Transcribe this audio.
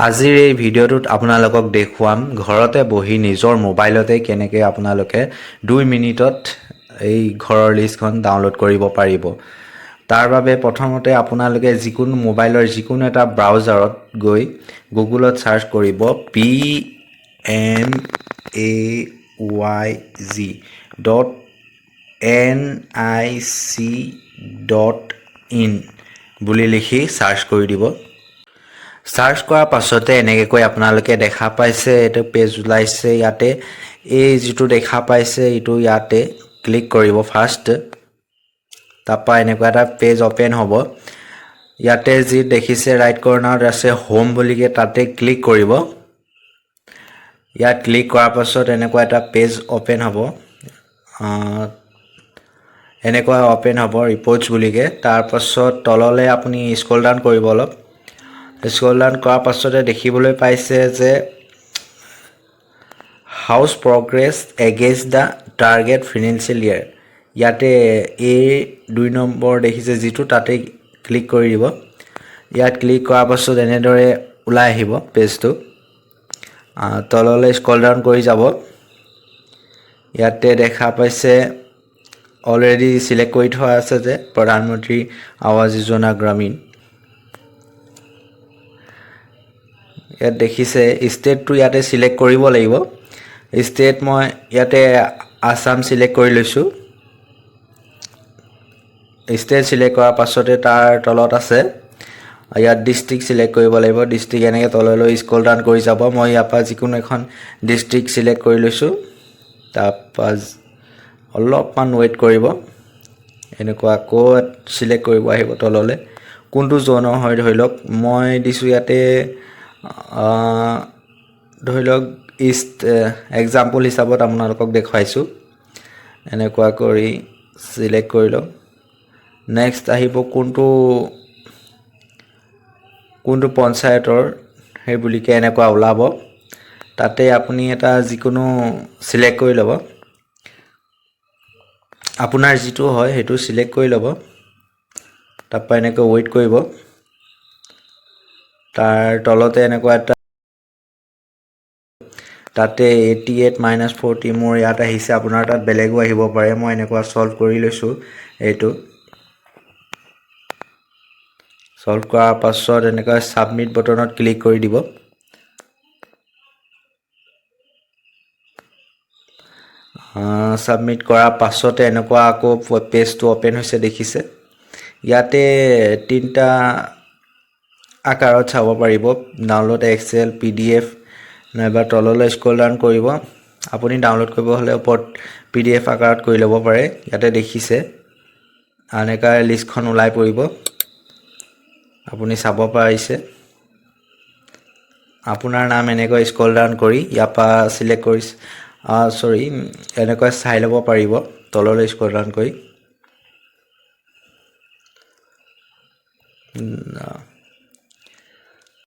আজিৰ এই ভিডিঅ'টোত আপোনালোকক দেখুৱাম ঘৰতে বহি নিজৰ মোবাইলতে কেনেকৈ আপোনালোকে 2 মিনিটত এই ঘৰৰ লিষ্টখন ডাউনলোড কৰিব পাৰিব। তাৰ বাবে প্ৰথমতে আপোনালোকে যিকোনো মোবাইলৰ যিকোনো এটা ব্ৰাউজাৰত গৈ গুগলত সাৰ্চ কৰিব pmayz.nic.in বুলি লিখি সাৰ্চ কৰি দিব। সাৰ্চ কৰাৰ পাছতে এনেকৈ আপোনালোকে দেখা পাইছে এটা পেজ ওলাইছে। ইয়াতে এই যেটো দেখা পাইছে ইটো ইয়াতে ক্লিক কৰিব ফাৰ্ষ্ট। তাপা এনেকুৱা এটা পেজ ওপেন হ'ব। ইয়াতে যি দেখিছে ৰাইট কৰ্নাৰত আছে হোম বুলিকে তাতে ক্লিক কৰিব। ইয়াত ক্লিক কৰাৰ পাছত এনেকুৱা এটা পেজ ওপেন হ'ব। এনেকুৱা ওপেন হ'ব ৰিপৰ্টছ বুলিকে। তাৰ পাছত তললৈ আপুনি স্ক্ৰল ডাউন কৰিব অলপ। স্ক্ৰল ডাউন কৰাৰ পাছতে দেখিবলৈ পাইছে যে house progress against the target financial year. ইয়াতে এই 2 নম্বৰ দেখিছে যিটো তাতে ক্লিক কৰি দিব। ইয়াত ক্লিক কৰাৰ পাছত এনেদৰে ওলাই আহিব পেজটো। তললৈ স্ক্ৰল ডাউন কৰি যাব। ইয়াতে দেখা পাইছে অলৰেডি সিলেক্ট কৰি থোৱা আছে যে প্ৰধানমন্ত্ৰী আৱাস যোজনা গ্ৰামীণ। ইয়াত দেখিছে ষ্টেটটো ইয়াতে সিলেক্ট কৰিব লাগিব। ষ্টেট মই ইয়াতে আসাম সিলেক্ট কৰি লৈছো। ষ্টেট সিলেক্ট কৰাৰ পাছতে তাৰ তলত আছে ইয়াত ডিস্ট্ৰিক্ট সিলেক্ট কৰিব লাগিব। ডিস্ট্ৰিক্ট এনেকৈ তললৈ স্ক্ৰল ডাউন কৰি যাব। মই ইয়াৰ পৰা যিকোনো এখন ডিস্ট্ৰিক্ট সিলেক্ট কৰি লৈছো। তাৰপা অলপমান ৱেইট কৰিব। এনেকুৱা আকৌ সিলেক্ট কৰিব আহিব তললৈ। কোনটো জোনৰ হয় ধৰি লওক মই দিছো ইয়াতে ধৰি লওক ইষ্ট এক্সাম্পল হিচাপত আপোনালোকক দেখাইছো। এনেকুৱা কৰি সিলেক্ট কৰি লওক। নেক্সট আহিব কোনটো পঞ্চায়তৰ সেই বুলিকে এনেকুৱা ওলাব। তাতে আপুনি এটা যিকোনো সিলেক্ট কৰি ল'ব। আপোনাৰ যিটো হয় সেইটো সিলেক্ট কৰি ল'ব। তাৰপা এনেকৈ ৱেইট কৰিব। তাৰ তলতে এনেকুৱা এটা তাতে 88 - 40 মোৰ ইয়াত আহিছে। আপোনাৰ তাত বেলেগো আহিব পাৰে। মই এনেকুৱা সলভ কৰি লৈছো। এইটো সলভ কৰাৰ পাছত এনেকুৱা সাবমিট বটনত ক্লিক কৰি দিব। সাবমিট কৰাৰ পাছতে এনেকুৱা আকৌ পেজটো ওপেন হৈছে দেখিছে। ইয়াতে 3টা আকাৰত চাব পাৰিব। ডাউনলোড এক্সেল PDF নাইবা তললৈ স্ক্ৰল ডাউন কৰিব। আপুনি ডাউনলোড কৰিব হলে ওপৰত PDF আকাৰত কৰি ল'ব পাৰে। ইয়াতে দেখিছে এনেকা লিষ্টখন ওলাই পৰিব। আপুনি চাব পাৰিছে। আপোনাৰ নাম এনেকৈ স্ক্ৰল ডাউন কৰি ইয়াৰ পৰা সিলেক্ট কৰি এনেকৈ চাই ল'ব পাৰিব তললৈ স্ক্ৰল ডাউন কৰি।